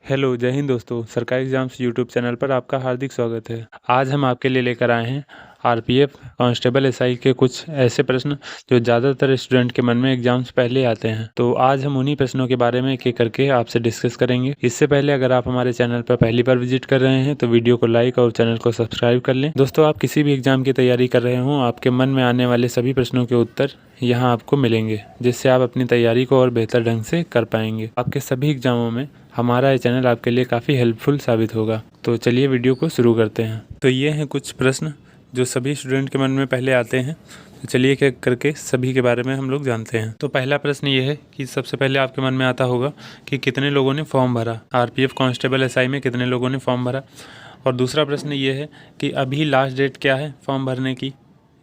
Hello, जय हिंद दोस्तों। सरकारी एग्जाम्स यूट्यूब चैनल पर आपका हार्दिक स्वागत है। आज हम आपके लिए लेकर आए हैं आरपीएफ कांस्टेबल एसआई के कुछ ऐसे प्रश्न जो ज़्यादातर स्टूडेंट के मन में एग्जाम्स पहले आते हैं। तो आज हम उन्हीं प्रश्नों के बारे में एक एक करके आपसे डिस्कस करेंगे। इससे पहले अगर आप हमारे चैनल पर पहली बार विजिट कर रहे हैं तो वीडियो को लाइक और चैनल को सब्सक्राइब कर लें। दोस्तों, आप किसी भी एग्जाम की तैयारी कर रहे हों, आपके मन में आने वाले सभी प्रश्नों के उत्तर यहाँ आपको मिलेंगे, जिससे आप अपनी तैयारी को और बेहतर ढंग से कर पाएंगे। आपके सभी एग्जामों में हमारा ये चैनल आपके लिए काफ़ी हेल्पफुल साबित होगा। तो चलिए वीडियो को शुरू करते हैं। तो ये हैं कुछ प्रश्न जो सभी स्टूडेंट के मन में पहले आते हैं। तो चलिए एक एक करके सभी के बारे में हम लोग जानते हैं। तो पहला प्रश्न ये है कि सबसे पहले आपके मन में आता होगा कि कितने लोगों ने फॉर्म भरा, आरपीएफ कांस्टेबल एसआई में कितने लोगों ने फॉर्म भरा। और दूसरा प्रश्न ये है कि अभी लास्ट डेट क्या है फॉर्म भरने की।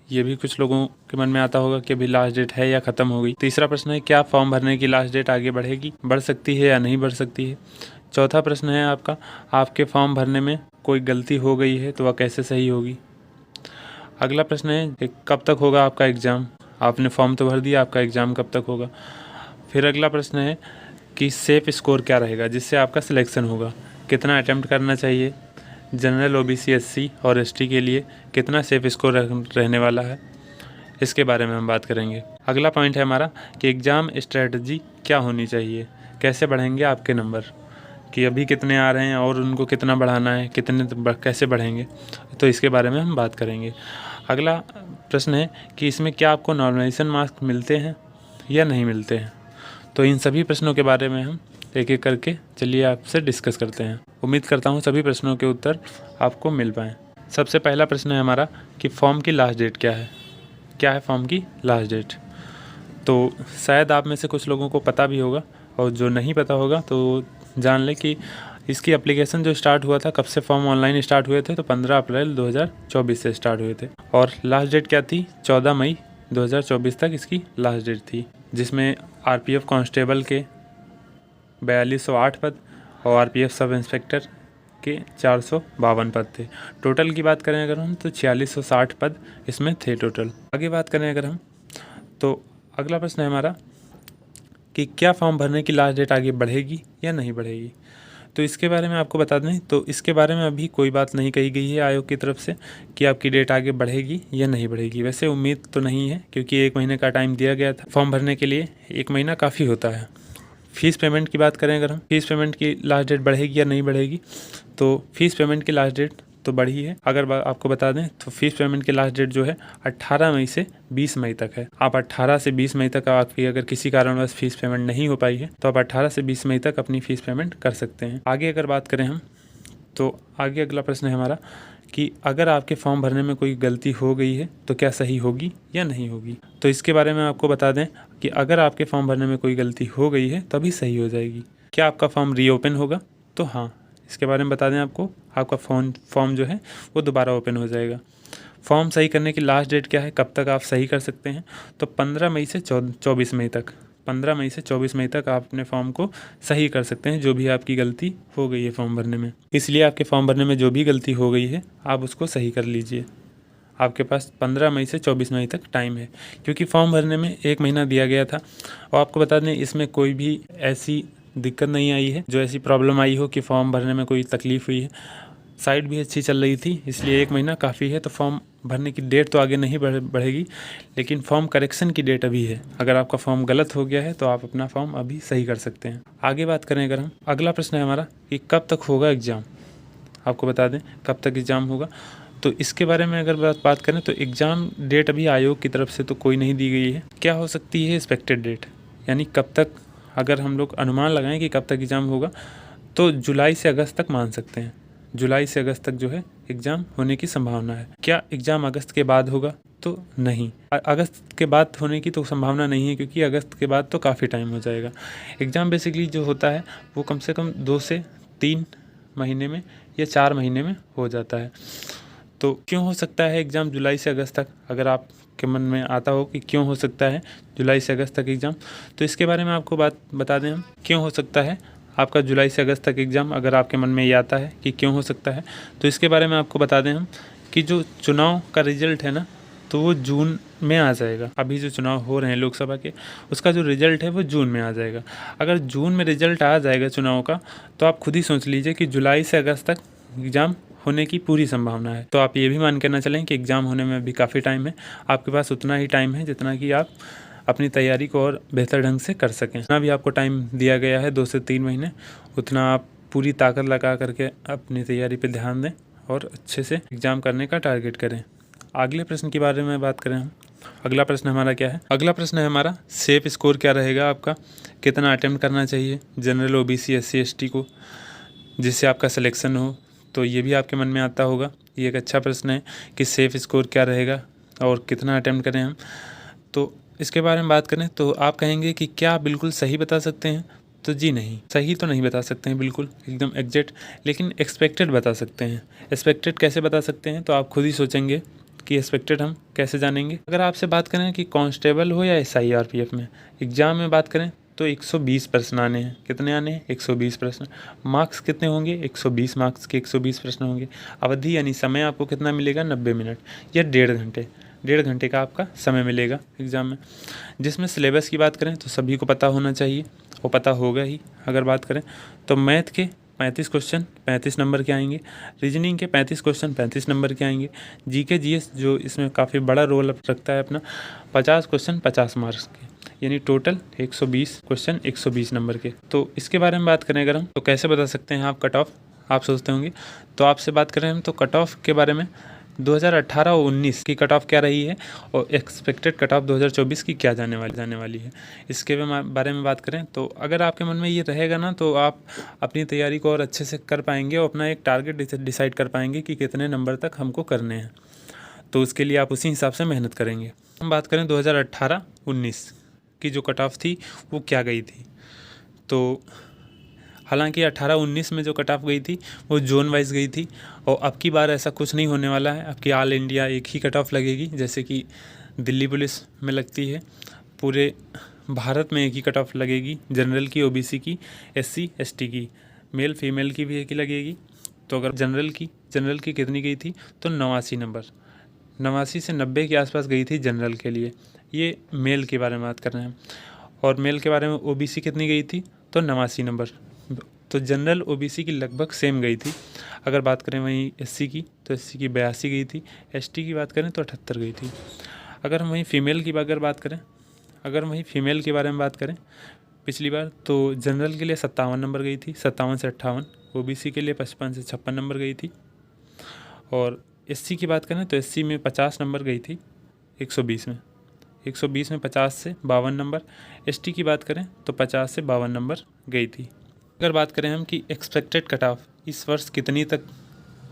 ये भी कुछ लोगों के मन में आता होगा कि अभी लास्ट डेट है या ख़त्म हो गई। तीसरा प्रश्न है क्या फॉर्म भरने की लास्ट डेट आगे बढ़ेगी, बढ़ सकती है या नहीं बढ़ सकती है। चौथा प्रश्न है आपका, आपके फॉर्म भरने में कोई गलती हो गई है तो वह कैसे सही होगी। अगला प्रश्न है कि कब तक होगा आपका एग्ज़ाम। आपने फॉर्म तो भर दिया, आपका एग्ज़ाम कब तक होगा। फिर अगला प्रश्न है कि सेफ स्कोर क्या रहेगा जिससे आपका सिलेक्शन होगा, कितना अटैम्प्ट करना चाहिए। जनरल, ओबीसी, एससी और एसटी के लिए कितना सेफ स्कोर रहने वाला है, इसके बारे में हम बात करेंगे। अगला पॉइंट है हमारा कि एग्ज़ाम स्ट्रेटजी क्या होनी चाहिए, कैसे बढ़ेंगे आपके नंबर, कि अभी कितने आ रहे हैं और उनको कितना बढ़ाना है, कैसे बढ़ेंगे, तो इसके बारे में हम बात करेंगे। अगला प्रश्न है कि इसमें क्या आपको नॉर्मलाइजेशन मार्क्स मिलते हैं या नहीं मिलते हैं। तो इन सभी प्रश्नों के बारे में हम एक एक करके चलिए आपसे डिस्कस करते हैं। उम्मीद करता हूँ सभी प्रश्नों के उत्तर आपको मिल पाएँ। सबसे पहला प्रश्न है हमारा कि फॉर्म की लास्ट डेट क्या है। क्या है फॉर्म की लास्ट डेट। तो शायद आप में से कुछ लोगों को पता भी होगा, और जो नहीं पता होगा तो जान लें कि इसकी एप्लीकेशन जो स्टार्ट हुआ था, कब से फॉर्म ऑनलाइन स्टार्ट हुए थे, तो 15 अप्रैल 2024 से स्टार्ट हुए थे। और लास्ट डेट क्या थी, 14 मई 2024 तक इसकी लास्ट डेट थी, जिसमें आरपीएफ कांस्टेबल के 4208 पद और आरपीएफ सब इंस्पेक्टर के 452 पद थे। टोटल की बात करें अगर हम तो 4660 पद इसमें थे टोटल। आगे बात करें अगर हम तो अगला प्रश्न है हमारा कि क्या फॉर्म भरने की लास्ट डेट आगे बढ़ेगी या नहीं बढ़ेगी। तो इसके बारे में आपको बता दें तो इसके बारे में अभी कोई बात नहीं कही गई है आयोग की तरफ से कि आपकी डेट आगे बढ़ेगी या नहीं बढ़ेगी। वैसे उम्मीद तो नहीं है, क्योंकि 1 महीने का टाइम दिया गया था फॉर्म भरने के लिए। 1 महीना काफ़ी होता है। फ़ीस पेमेंट की बात करें अगर हम, फ़ीस पेमेंट की लास्ट डेट बढ़ेगी या नहीं बढ़ेगी, तो फ़ीस पेमेंट की लास्ट डेट तो बढ़ी है। अगर आपको बता दें तो फ़ीस पेमेंट की लास्ट डेट जो है 18 मई से 20 मई तक है। आप 18 से 20 मई तक आपकी अगर किसी कारणवश फ़ीस पेमेंट नहीं हो पाई है तो आप 18 से 20 मई तक अपनी फ़ीस पेमेंट कर सकते हैं। आगे अगर बात करें हम तो आगे अगला प्रश्न है हमारा कि अगर आपके फॉर्म भरने में कोई गलती हो गई है तो क्या सही होगी या नहीं होगी। तो इसके बारे में आपको बता दें कि अगर आपके फॉर्म भरने में कोई गलती हो गई है तभी सही हो जाएगी। क्या आपका फॉर्म रीओपन होगा, तो हाँ, इसके बारे में बता दें आपको, आपका फॉर्म जो है वो दोबारा ओपन हो जाएगा। फॉर्म सही करने की लास्ट डेट क्या है, कब तक आप सही कर सकते हैं, तो 15 मई से 24 मई तक 15 मई से 24 मई तक आप अपने फॉर्म को सही कर सकते हैं, जो भी आपकी गलती हो गई है फॉर्म भरने में। इसलिए आपके फॉर्म भरने में जो भी गलती हो गई है आप उसको सही कर लीजिए। आपके पास 15 मई से 24 मई तक टाइम है, क्योंकि फॉर्म भरने में 1 महीना दिया गया था। और आपको बता दें इसमें कोई भी ऐसी दिक्कत नहीं आई है, जो ऐसी प्रॉब्लम आई हो कि फॉर्म भरने में कोई तकलीफ़ हुई है। साइट भी अच्छी चल रही थी, इसलिए 1 महीना काफ़ी है। तो फॉर्म भरने की डेट तो आगे नहीं बढ़ेगी, लेकिन फॉर्म करेक्शन की डेट अभी है। अगर आपका फॉर्म गलत हो गया है तो आप अपना फॉर्म अभी सही कर सकते हैं। आगे बात करें अगर हम, अगला प्रश्न है हमारा कि कब तक होगा एग्ज़ाम। आपको बता दें कब तक एग्ज़ाम होगा। तो इसके बारे में अगर बात करें तो एग्ज़ाम डेट अभी आयोग की तरफ से तो कोई नहीं दी गई है। क्या हो सकती है एक्सपेक्टेड डेट, यानी कब तक, अगर हम लोग अनुमान लगाएं कि कब तक एग्ज़ाम होगा, तो जुलाई से अगस्त तक मान सकते हैं। जुलाई से अगस्त तक जो है एग्ज़ाम होने की संभावना है। क्या एग्ज़ाम अगस्त के बाद होगा, तो नहीं, अगस्त के बाद होने की तो संभावना नहीं है, क्योंकि अगस्त के बाद तो काफ़ी टाइम हो जाएगा। एग्ज़ाम बेसिकली जो होता है वो कम से कम 2 से 3 महीने में या 4 महीने में हो जाता है। तो क्यों हो सकता है एग्ज़ाम जुलाई से अगस्त तक, अगर आपके मन में आता हो कि क्यों हो सकता है जुलाई से अगस्त तक एग्ज़ाम, तो इसके बारे में आपको बता दें हम क्यों हो सकता है आपका जुलाई से अगस्त तक एग्ज़ाम। अगर आपके मन में ये आता है कि क्यों हो सकता है, तो इसके बारे में आपको बता दें हम कि जो चुनाव का रिज़ल्ट है ना, तो वो जून में आ जाएगा। अभी जो चुनाव हो रहे हैं लोकसभा के, उसका जो रिजल्ट है वो जून में आ जाएगा। अगर जून में रिजल्ट आ जाएगा चुनाव का, तो आप खुद ही सोच लीजिए कि जुलाई से अगस्त तक एग्ज़ाम होने की पूरी संभावना है। तो आप ये भी मान के ना चलें कि एग्ज़ाम होने में अभी काफ़ी टाइम है। आपके पास उतना ही टाइम है जितना कि आप अपनी तैयारी को और बेहतर ढंग से कर सकें। जितना भी आपको टाइम दिया गया है 2 से 3 महीने, उतना आप पूरी ताकत लगा करके अपनी तैयारी पे ध्यान दें और अच्छे से एग्ज़ाम करने का टारगेट करें। अगले प्रश्न के बारे में बात करें हम। अगला प्रश्न हमारा क्या है? अगला प्रश्न है हमारा, सेफ स्कोर क्या रहेगा आपका, कितना अटेम्प्ट करना चाहिए जनरल, ओबीसी, SC ST को, जिससे आपका सिलेक्शन हो। तो ये भी आपके मन में आता होगा। ये एक अच्छा प्रश्न है कि सेफ स्कोर क्या रहेगा और कितना अटेम्प्ट करें हम। तो इसके बारे में बात करें तो आप कहेंगे कि क्या आप बिल्कुल सही बता सकते हैं? तो जी नहीं, सही तो नहीं बता सकते हैं बिल्कुल एकदम एग्जैक्ट, लेकिन एक्सपेक्टेड बता सकते हैं। एक्सपेक्टेड कैसे बता सकते हैं? तो आप खुद ही सोचेंगे कि एक्सपेक्टेड हम कैसे जानेंगे। अगर आपसे बात करें कि कांस्टेबल हो या SI RPF में एग्ज़ाम में बात करें तो 120 प्रश्न आने हैं। कितने आने हैं? 120 प्रश्न। मार्क्स कितने होंगे? 120 मार्क्स के 120 प्रश्न होंगे। अवधि यानी समय आपको कितना मिलेगा? 90 मिनट या 1.5 घंटे का आपका समय मिलेगा एग्ज़ाम में। जिसमें सिलेबस की बात करें तो सभी को पता होना चाहिए, वो पता होगा ही। अगर बात करें तो मैथ के 35 क्वेश्चन 35 नंबर के आएंगे, रीजनिंग के 35 क्वेश्चन 35 नंबर के आएंगे, GK GS जो इसमें काफ़ी बड़ा रोल रखता है अपना, 50 क्वेश्चन 50 मार्क्स के, यानी टोटल 120 क्वेश्चन 120 नंबर के। तो इसके बारे में बात करें अगर हम, तो कैसे बता सकते हैं आप कट ऑफ? आप सोचते होंगे। तो आपसे बात करें हम तो कट ऑफ के बारे में 2018 और 19 की कट ऑफ क्या रही है और एक्सपेक्टेड कट ऑफ 2024 की क्या जाने वाली है, इसके बारे में बात करें तो अगर आपके मन में ये रहेगा ना, तो आप अपनी तैयारी को और अच्छे से कर पाएंगे और अपना एक टारगेट डिसाइड कर पाएंगे कि कितने नंबर तक हमको करने हैं। तो उसके लिए आप उसी हिसाब से मेहनत करेंगे। हम बात करें 2018-19 की जो कट ऑफ थी वो क्या गई थी, तो हालांकि 18-19 में जो कट ऑफ गई थी वो जोन वाइज गई थी, और अब की बार ऐसा कुछ नहीं होने वाला है। अब की ऑल इंडिया एक ही कट ऑफ लगेगी, जैसे कि दिल्ली पुलिस में लगती है। पूरे भारत में एक ही कट ऑफ लगेगी, जनरल की, ओबीसी की, SC ST की, मेल फीमेल की भी एक ही लगेगी। तो अगर जनरल की कितनी गई थी? तो 89 नंबर, 89 से 90 के आसपास गई थी जनरल के लिए। ये मेल के बारे में बात कर रहे हैं। और मेल के बारे में ओबीसी कितनी गई थी? तो 89 नंबर। तो जनरल ओबीसी की लगभग सेम गई थी। अगर बात करें वहीं SC की, तो SC की 82 गई थी। ST की बात करें तो 78 गई थी। अगर हम वहीं फीमेल की बारे में बात करें पिछली बार, तो जनरल के लिए 57 नंबर गई थी, 57 से 58। ओबीसी के लिए 55 से 56 नंबर गई थी। और SC की बात करें तो SC में 50 नंबर गई थी 120 में, 120 में 50 से 52 नंबर। ST की बात करें तो 50 से 52 नंबर गई थी। अगर बात करें हम कि एक्सपेक्टेड कट ऑफ इस वर्ष कितनी तक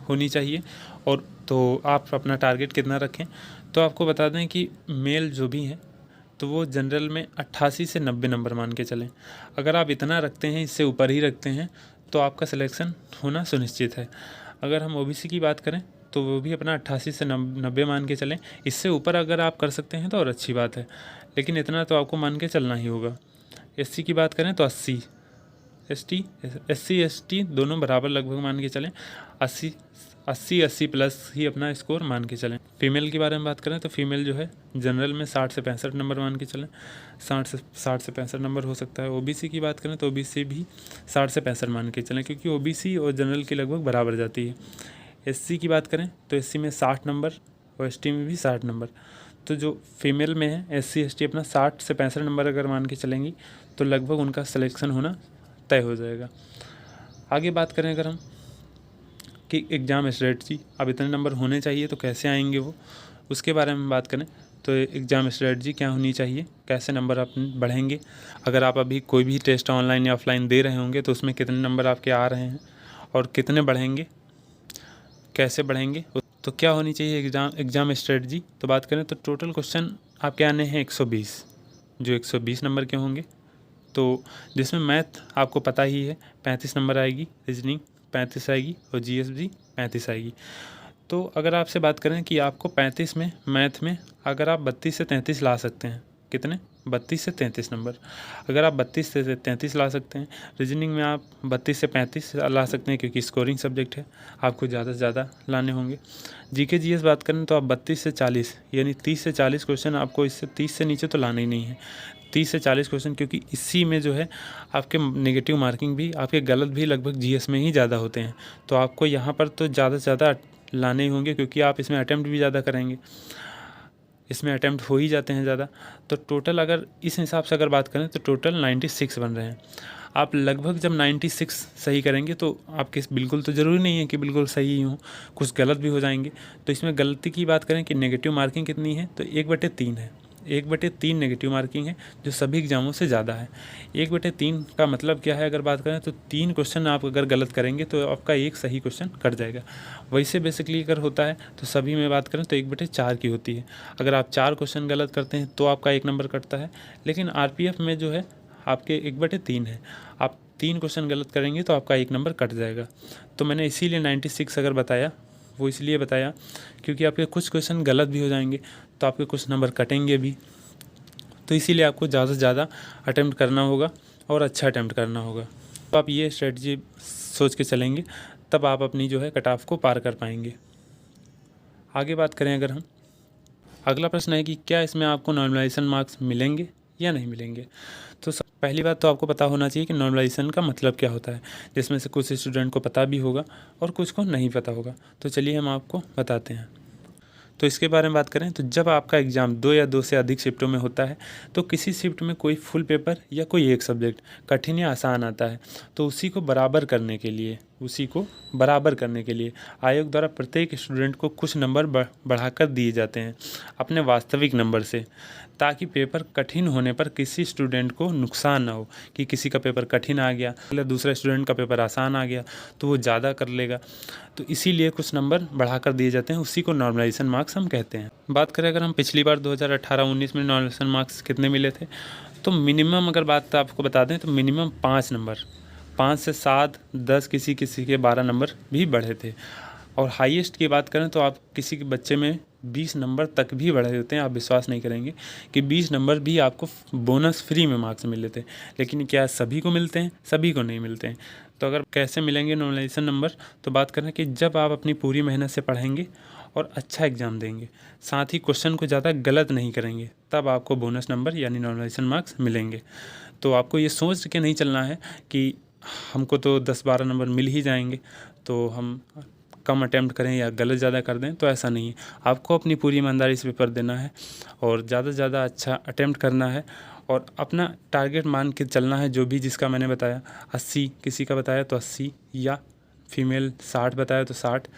होनी चाहिए और तो आप अपना टारगेट कितना रखें, तो आपको बता दें कि मेल जो भी हैं तो वो जनरल में 88 से 90 नंबर मान के चलें। अगर आप इतना रखते हैं, इससे ऊपर ही रखते हैं, तो आपका सिलेक्शन होना सुनिश्चित है। अगर हम ओबीसी की बात करें तो वो भी अपना 88 से 90 मान के चलें। इससे ऊपर अगर आप कर सकते हैं तो और अच्छी बात है, लेकिन इतना तो आपको मान के चलना ही होगा। SC की बात करें तो 80, SC ST दोनों बराबर लगभग मान के चलें, 80 प्लस ही अपना स्कोर मान के चलें। फीमेल के बारे में बात करें तो फीमेल जो है जनरल में 60 से 65 नंबर मान के चलें, 60 से 65 नंबर हो सकता है। ओबीसी की बात करें तो ओबीसी भी 60 से 65 मान के चलें, क्योंकि ओबीसी और जनरल की लगभग बराबर जाती है। SC की बात करें तो SC में 60 नंबर और ST में भी 60 नंबर। तो जो फीमेल में है SC ST अपना 60 से 65 नंबर अगर मान के चलेंगी तो लगभग उनका सिलेक्शन होना तय हो जाएगा। आगे बात करें अगर हम कि एग्ज़ाम स्ट्रेटजी, अब इतने नंबर होने चाहिए तो कैसे आएंगे वो, उसके बारे में बात करें तो एग्ज़ाम स्ट्रेटजी क्या होनी चाहिए, कैसे नंबर अपने बढ़ेंगे। अगर आप अभी कोई भी टेस्ट ऑनलाइन या ऑफलाइन दे रहे होंगे तो उसमें कितने नंबर आपके आ रहे हैं और कितने बढ़ेंगे, कैसे बढ़ेंगे, तो क्या होनी चाहिए एग्ज़ाम स्ट्रेटजी। तो बात करें तो टोटल क्वेश्चन आपके आने हैं 120, जो 120 नंबर के होंगे। तो जिसमें मैथ आपको पता ही है 35 नंबर आएगी, रीजनिंग 35 आएगी और GS 35 आएगी। तो अगर आपसे बात करें कि आपको 35 में मैथ में अगर आप 32 से 33 ला सकते हैं, कितने 32 से 33 नंबर। अगर आप 32 से 33 ला सकते हैं, रीजनिंग में आप 32 से 35 ला सकते हैं क्योंकि स्कोरिंग सब्जेक्ट है, आपको ज़्यादा से ज़्यादा लाने होंगे। जीके जीएस बात करें तो आप 32 से 40 यानी 30 से 40 क्वेश्चन आपको, इससे 30 से नीचे तो लाना ही नहीं है। 30 से 40 क्वेश्चन, क्योंकि इसी में जो है आपके नेगेटिव मार्किंग भी, आपके गलत भी लगभग जीएस में ही ज़्यादा होते हैं। तो आपको यहाँ पर तो ज़्यादा से ज़्यादा लाने ही होंगे क्योंकि आप इसमें अटैम्प्ट भी ज़्यादा करेंगे, इसमें अटैम्प्ट हो ही जाते हैं ज़्यादा। तो टोटल अगर इस हिसाब से अगर बात करें तो टोटल 96 बन रहे हैं। आप लगभग जब 96 सही करेंगे तो आपके बिल्कुल तो ज़रूरी नहीं है कि बिल्कुल सही ही हो, कुछ गलत भी हो जाएंगे। तो इसमें गलती की बात करें कि नेगेटिव मार्किंग कितनी है, तो 1/3 है। 1/3 नेगेटिव मार्किंग है, जो सभी एग्जामों से ज़्यादा है। 1/3 का मतलब क्या है, अगर बात करें तो 3 क्वेश्चन आप अगर गलत करेंगे तो आपका एक सही क्वेश्चन कट जाएगा। वैसे बेसिकली अगर होता है तो सभी में बात करें तो 1/4 की होती है। अगर आप 4 क्वेश्चन गलत करते हैं तो आपका 1 नंबर कटता है, लेकिन आरपीएफ में जो है आपके 1/3 है। आप 3 क्वेश्चन गलत करेंगे तो आपका 1 नंबर कट जाएगा। तो मैंने इसीलिए 96 अगर बताया, वो इसलिए बताया क्योंकि आपके कुछ क्वेश्चन गलत भी हो जाएंगे तो आपके कुछ नंबर कटेंगे भी। तो इसीलिए आपको ज़्यादा से ज़्यादा अटैम्प्ट करना होगा और अच्छा अटैम्प्ट करना होगा। तो आप ये स्ट्रेटजी सोच के चलेंगे तब आप अपनी जो है कट ऑफ को पार कर पाएंगे। आगे बात करें अगर हम, अगला प्रश्न है कि क्या इसमें आपको नॉर्मलाइजेशन मार्क्स मिलेंगे या नहीं मिलेंगे। तो पहली बात तो आपको पता होना चाहिए कि नॉर्मलाइजेशन का मतलब क्या होता है, जिसमें से कुछ स्टूडेंट को पता भी होगा और कुछ को नहीं पता होगा। तो चलिए हम आपको बताते हैं। तो इसके बारे में बात करें तो जब आपका एग्ज़ाम 2 या 2 से अधिक शिफ्टों में होता है तो किसी शिफ्ट में कोई फुल पेपर या कोई एक सब्जेक्ट कठिन या आसान आता है, तो उसी को बराबर करने के लिए आयोग द्वारा प्रत्येक स्टूडेंट को कुछ नंबर बढ़ाकर दिए जाते हैं अपने वास्तविक नंबर से, ताकि पेपर कठिन होने पर किसी स्टूडेंट को नुकसान ना हो कि किसी का पेपर कठिन आ गया, दूसरे स्टूडेंट का पेपर आसान आ गया तो वो ज़्यादा कर लेगा। तो इसीलिए कुछ नंबर बढ़ाकर दिए जाते हैं, उसी को नॉर्मलाइजेशन मार्क्स हम कहते हैं। बात करें अगर हम पिछली बार 2018-19 में नॉर्मलाइजेशन मार्क्स कितने मिले थे, तो मिनिमम अगर बात आपको बता दें तो मिनिमम 5 नंबर, 5 से 7, 10, किसी किसी के 12 नंबर भी बढ़े थे। और हाईएस्ट की बात करें तो आप किसी के बच्चे में 20 नंबर तक भी बढ़े होते हैं। आप विश्वास नहीं करेंगे कि 20 नंबर भी आपको बोनस फ्री में मार्क्स मिले थे। लेकिन क्या सभी को मिलते हैं? सभी को नहीं मिलते हैं। तो अगर कैसे मिलेंगे नॉर्मलाइजेशन नंबर, तो बात करें कि जब आप अपनी पूरी मेहनत से पढ़ेंगे और अच्छा एग्ज़ाम देंगे, साथ ही क्वेश्चन को ज़्यादा गलत नहीं करेंगे, तब आपको बोनस नंबर यानी नॉर्मलाइजेशन मार्क्स मिलेंगे। तो आपको ये सोच के नहीं चलना है कि हमको तो 10-12 नंबर मिल ही जाएंगे तो हम कम अटैम्प्ट करें या गलत ज़्यादा कर दें, तो ऐसा नहीं है। आपको अपनी पूरी ईमानदारी से पेपर देना है और ज़्यादा से ज़्यादा अच्छा अटैम्प्ट करना है और अपना टारगेट मान के चलना है। जो भी जिसका मैंने बताया 80 किसी का बताया तो 80, या फीमेल 60 बताया तो 60,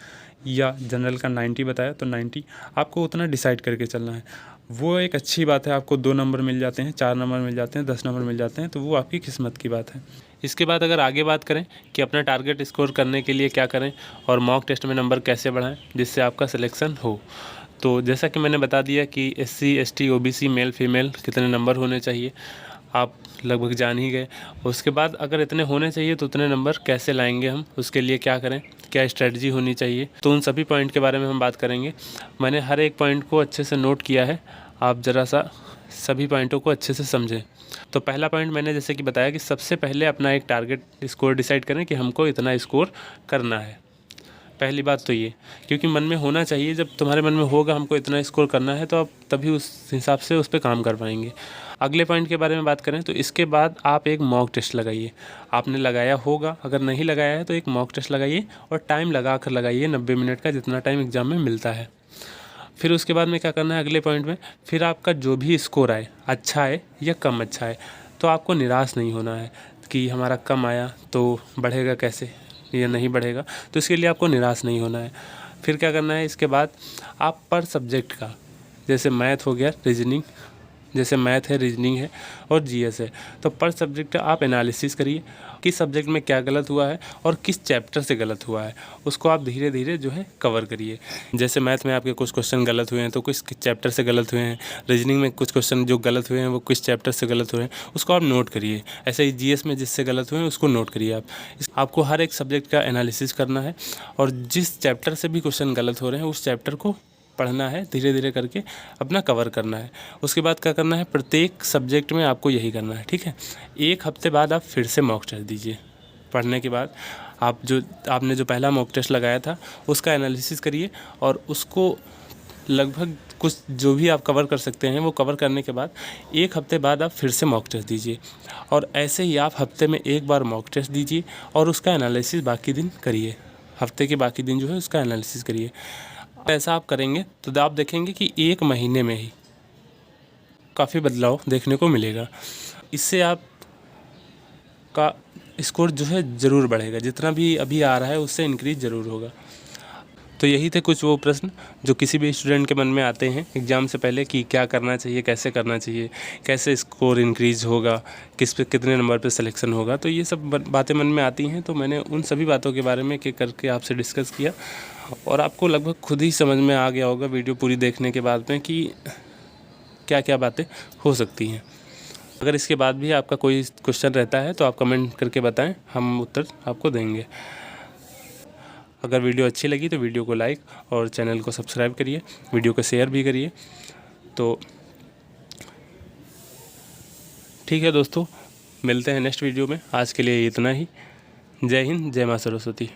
या जनरल का 90 बताया तो 90, आपको उतना डिसाइड करके चलना है। वो एक अच्छी बात है, आपको 2 नंबर मिल जाते हैं, 4 नंबर मिल जाते हैं, 10 नंबर मिल जाते हैं, तो वो आपकी किस्मत की बात है। इसके बाद अगर आगे बात करें कि अपना टारगेट स्कोर करने के लिए क्या करें और मॉक टेस्ट में नंबर कैसे बढ़ाएं जिससे आपका सिलेक्शन हो, तो जैसा कि मैंने बता दिया कि SC ST OBC male female कितने नंबर होने चाहिए, आप लगभग जान ही गए। उसके बाद अगर इतने होने चाहिए तो उतने नंबर कैसे लाएंगे हम, उसके लिए क्या करें, क्या स्ट्रेटजी होनी चाहिए, तो उन सभी पॉइंट के बारे में हम बात करेंगे। मैंने हर एक पॉइंट को अच्छे से नोट किया है, आप ज़रा सा सभी पॉइंटों को अच्छे से समझें। तो पहला पॉइंट मैंने जैसे कि बताया कि सबसे पहले अपना एक टारगेट स्कोर डिसाइड करें कि हमको इतना स्कोर करना है। पहली बात तो ये, क्योंकि मन में होना चाहिए, जब तुम्हारे मन में होगा हमको इतना स्कोर करना है तो आप तभी उस हिसाब से उस पर काम कर पाएंगे। अगले पॉइंट के बारे में बात करें तो इसके बाद आप एक मॉक टेस्ट लगाइए। आपने लगाया होगा, अगर नहीं लगाया है तो एक मॉक टेस्ट लगाइए और टाइम लगा कर लगाइए, 90 मिनट का, जितना टाइम एग्ज़ाम में मिलता है। फिर उसके बाद में क्या करना है अगले पॉइंट में, फिर आपका जो भी स्कोर आए, अच्छा है या कम अच्छा है, तो आपको निराश नहीं होना है कि हमारा कम आया तो बढ़ेगा कैसे या नहीं बढ़ेगा, तो इसके लिए आपको निराश नहीं होना है। फिर क्या करना है इसके बाद, आप पर सब्जेक्ट का, जैसे मैथ हो गया, रीजनिंग, जैसे मैथ है, रीजनिंग है और जीएस है, तो पर सब्जेक्ट आप एनालिसिस करिए किस सब्जेक्ट में क्या गलत हुआ है और किस चैप्टर से गलत हुआ है, उसको आप धीरे धीरे जो है कवर करिए। जैसे मैथ में आपके कुछ क्वेश्चन गलत हुए हैं तो किस चैप्टर से गलत हुए हैं, रीजनिंग में कुछ क्वेश्चन जो गलत हुए हैं वो किस चैप्टर से गलत हुए हैं, उसको आप नोट करिए। ऐसे ही जीएस में जिससे गलत हुए हैं उसको नोट करिए। आपको हर एक सब्जेक्ट का एनालिसिस करना है और जिस चैप्टर से भी क्वेश्चन गलत हो रहे हैं उस चैप्टर को पढ़ना है, धीरे धीरे करके अपना कवर करना है। उसके बाद क्या करना है, प्रत्येक सब्जेक्ट में आपको यही करना है, ठीक है। 1 हफ्ते बाद आप फिर से मॉक टेस्ट दीजिए। पढ़ने के बाद आपने जो पहला मॉक टेस्ट लगाया था उसका एनालिसिस करिए, और उसको लगभग कुछ जो भी आप कवर कर सकते हैं वो कवर करने के बाद 1 हफ्ते बाद आप फिर से मॉक टेस्ट दीजिए। और ऐसे ही आप हफ्ते में 1 बार मॉक टेस्ट दीजिए और उसका एनालिसिस बाकी दिन करिए। हफ्ते के बाकी दिन जो है उसका एनालिसिस करिए। ऐसा आप करेंगे तो आप देखेंगे कि 1 महीने में ही काफ़ी बदलाव देखने को मिलेगा। इससे आप का स्कोर जो है ज़रूर बढ़ेगा, जितना भी अभी आ रहा है उससे इंक्रीज़ ज़रूर होगा। तो यही थे कुछ वो प्रश्न जो किसी भी स्टूडेंट के मन में आते हैं एग्ज़ाम से पहले कि क्या करना चाहिए, कैसे करना चाहिए, कैसे स्कोर इंक्रीज़ होगा, किस पे कितने नंबर पे सिलेक्शन होगा। तो ये सब बातें मन में आती हैं, तो मैंने उन सभी बातों के बारे में एक करके आपसे डिस्कस किया, और आपको लगभग खुद ही समझ में आ गया होगा वीडियो पूरी देखने के बाद में कि क्या क्या बातें हो सकती हैं। अगर इसके बाद भी आपका कोई क्वेश्चन रहता है तो आप कमेंट करके बताएं, हम उत्तर आपको देंगे। अगर वीडियो अच्छी लगी तो वीडियो को लाइक और चैनल को सब्सक्राइब करिए, वीडियो को शेयर भी करिए। तो ठीक है दोस्तों, मिलते हैं नेक्स्ट वीडियो में। आज के लिए इतना ही। जय हिंद, जय मां सरस्वती।